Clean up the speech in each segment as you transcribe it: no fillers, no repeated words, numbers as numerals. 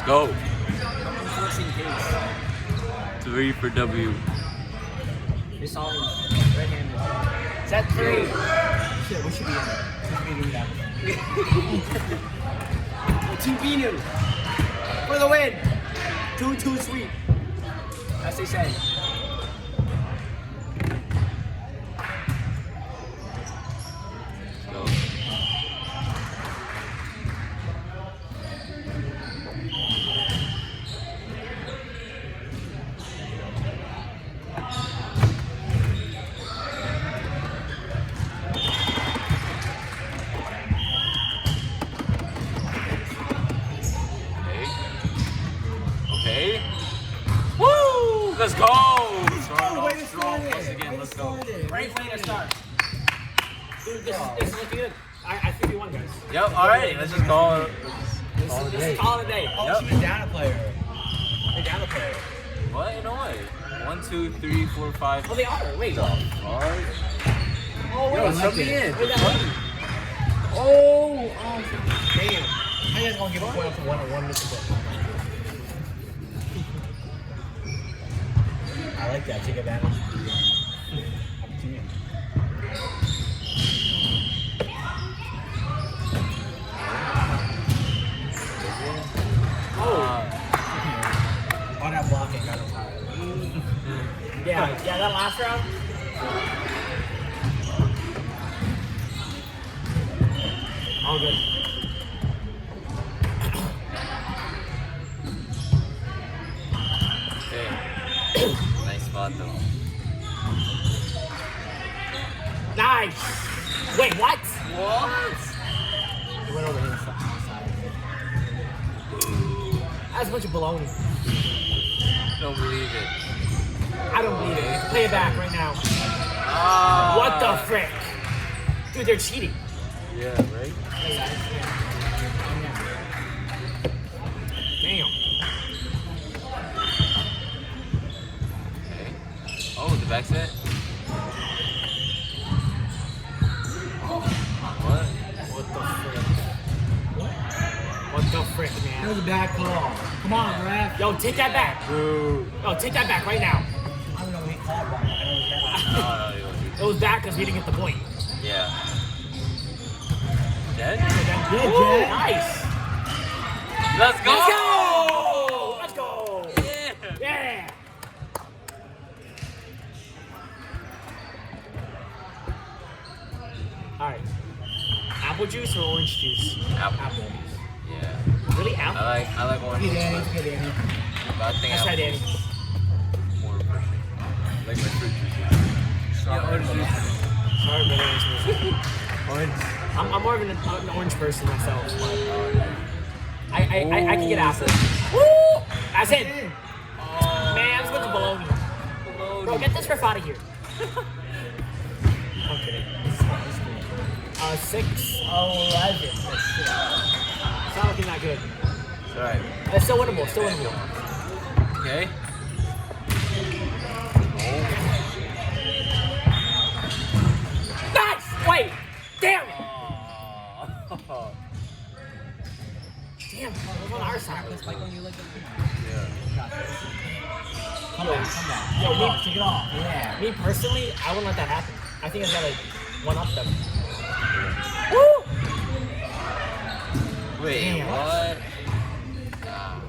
go. Just in case. 3 for W. They saw me red-handed. Set 3. Shit, we should be in there. We should be doing that. Team Binu. For the win. 2-2 sweep. As they say. Go. Okay. Woo! Let's go! Strong once again. Let's go. Great way to start. Dude, this is looking good. I think we won, guys. Yep. All right. Let's just call it. This is call it a day. Oh, she was down a player. They're down a player. What? No way. 1, 2, 3, 4, 5. Oh, they are. Wait. Alright. Oh, wait. Yo, sub me in. Wait, that lady. Oh, damn. How you guys gonna give a point up to one missing point? I like that. Take advantage of the opportunity. All that blocking got him tired. Yeah, that last round. All good. Okay. Nice spot though. Nice. Wait, what? What? He went over here and stuff outside. That's a bunch of baloney. Don't believe it. I don't believe it. Play it back right now. Ah. What the frick? Dude, they're cheating. Yeah, right? Damn. Okay. Oh, the back set? What? What the frick? What the frick, That man? was a bad call. Come on, ref. Yo, take that back. Boo. Yo, take that back right now. I don't know what he called, but I know he No, you don't do It was back because we didn't get the point. that. Yeah. Dead? Yeah, Jet. nice. Let's go! Let's go! Yeah. Yeah! Alright. Apple juice or orange juice? Apple. Yeah. Really? Apple? I like orange. Okay, juice, Danny. but- Okay, Danny. But I think That's right, apple Danny. is more refreshing. Like my fruit juice. Yeah, orange juice. Sorry, but orange juice. Orange. I'm more of an orange person myself. But Oh, yeah. I can get apple. Woo! That's it. Man, this looks baloney. Bro, get this riff out of here. I'm kidding. 6-11. It's not looking that good. It's alright. It's still winnable. Still winnable. Okay. Nice! Wait! Damn! Oh. Damn, it was on our side. It's like when you look at Yeah. Come back. Yo, Take it off. Yeah. me personally, I wouldn't let that happen. I think I gotta one up them. Woo! Wait, Damn. what?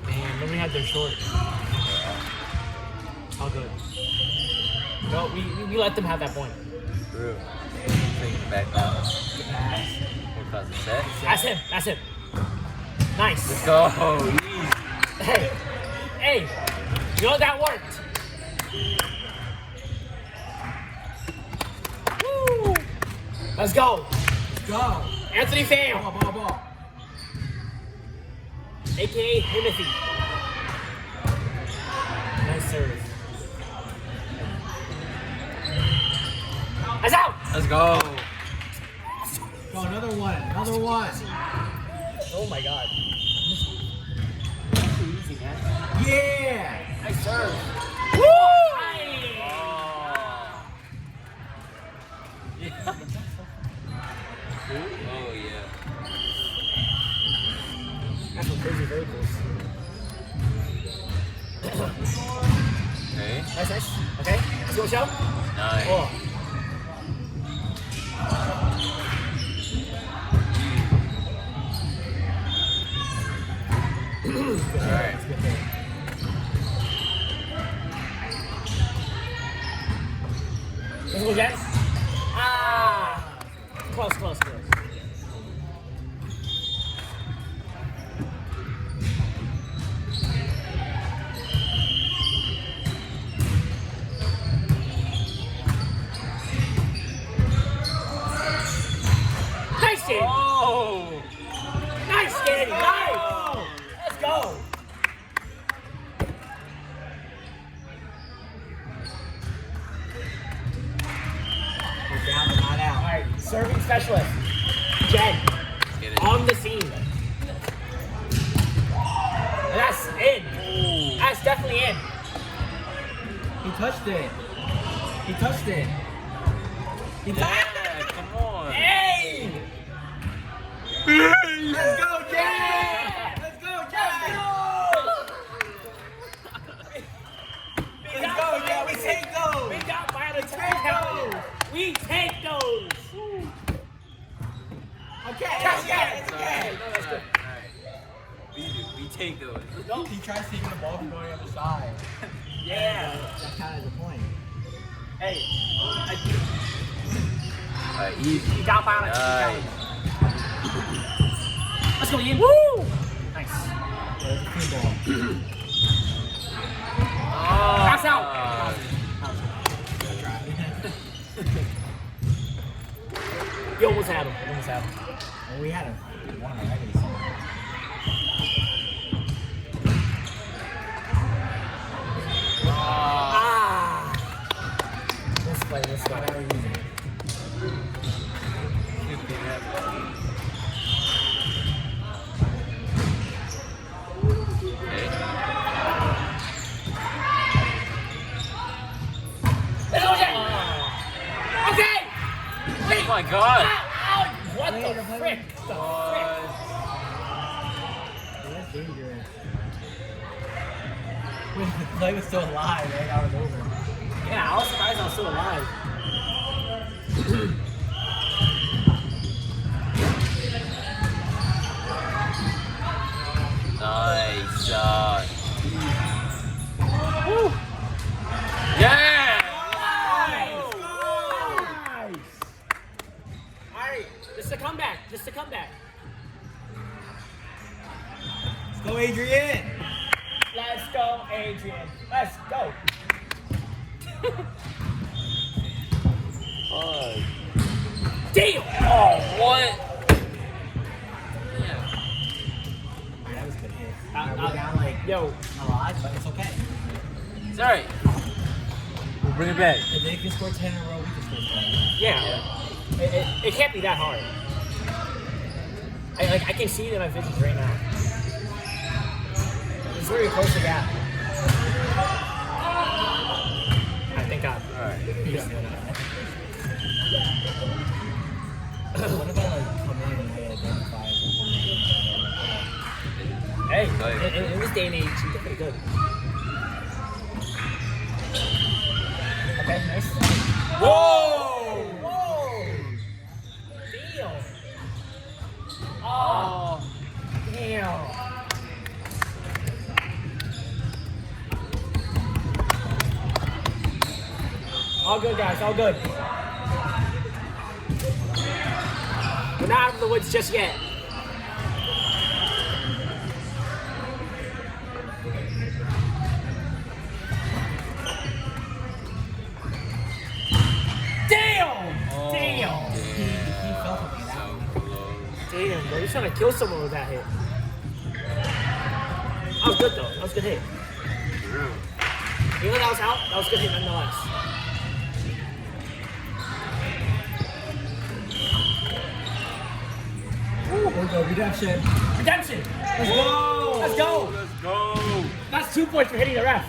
Man, nobody had their short. All good. No, we let them have that point. True. Take it back down. What cause the set? That's him. Nice. Let's go. Hey, you know that worked. Woo! Let's go. Go. Anthony Pham, Ball. aka Timothy. Nice serve. That's out. Let's go. Go, another one. Oh my god. Yeah. Nice serve. Woo! Oh. Yeah. Oh yeah. That's some crazy verticals. Okay. Nice, nice. Okay, let's go, show. Nice. Oh. Alright. Let's go, Jets. Ah! Close, close, close. Nice, Danny! Oh! Nice, Danny! Nice! Let's go! We're down, but not out. Alright, serving specialist. Jen, Get it. on the scene. And that's in. Ooh. That's definitely in. He touched it. He touched it. He touched Yeah, come on. Hey! Let's go, Jack! Let's go, Jack! Let's go, Jack! We take those! We got violent Take technicality. those! We take those. Okay, Catch okay, it. it's okay. No, that's good. Alright. We take those. No, he tries taking the ball from going on the side. Yeah. That counted as a point. Hey. Alright, easy. We got violent Nice. technicality. Let's go, Ian. Woo! Nice. Yeah, it's a clean ball. Pass out. You almost had him. You almost had him. Well, we had a one already. So. Ah. This play, this play. Whatever you use it. Let's go, Jack. Okay. Oh my god. What the Later, frick? buddy. The frick? That's dangerous. When the play was still alive, right? I was over. Yeah, I was surprised I was still alive. Nice. Woo. Yeah! Nice. Alright, just a comeback. Just a comeback. Let's go, Adrian! Let's go, Adrian. Let's go. Damn! Oh, what? Alright, that was a good hit. Alright, we're uh, down like Yo, a lot, but it's okay. It's alright. We'll bring it back. If they can score 10 in a row, we can score 10 in a row. yeah. It can't be that hard. I can see it in my visions right now. It's very close to gap. I thank God. Alright. What if I like come in and I identify as a Hey, Nice. in this day and age, you did pretty good. Okay, nice. Whoa! Whoa! Damn! Oh, Oh. damn! All good, guys, all good. We're not out of the woods just yet. Damn! Oh, Damn! He felt something in that So one. close. Damn, bro, you're trying to kill someone with that hit. That was good though. That was a good hit. True. Even though that was out, that was a good hit nonetheless. Here we go, redemption. Redemption! Let's go! Let's go! Let's go. That's 2 points for hitting the ref.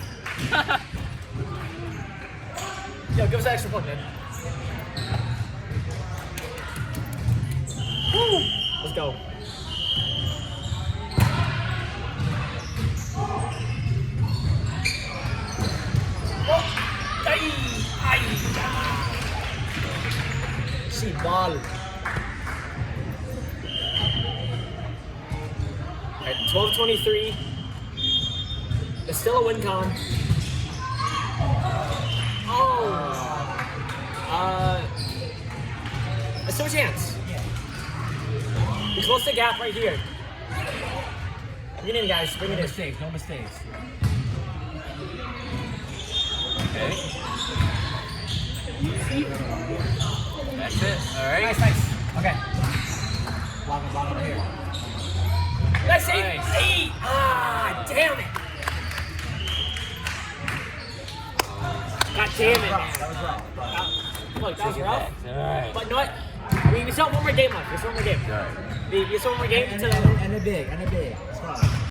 Yo, give us that extra point, man. Woo! Let's go. 12-23. There's still a win con. Oh. There's still a chance. We close the gap right here. Bring it in, guys. Bring it in. Mistakes, no mistakes. Okay. That's it. All right. Nice. Okay. Block it here. Let's see. Nice. 8. Ah, damn it. God damn it, man. That was rough. Look, that was rough. All right. But you know what? We still have one more game left. We still have one more game. All right. We still have one more game. And a big. Let's go.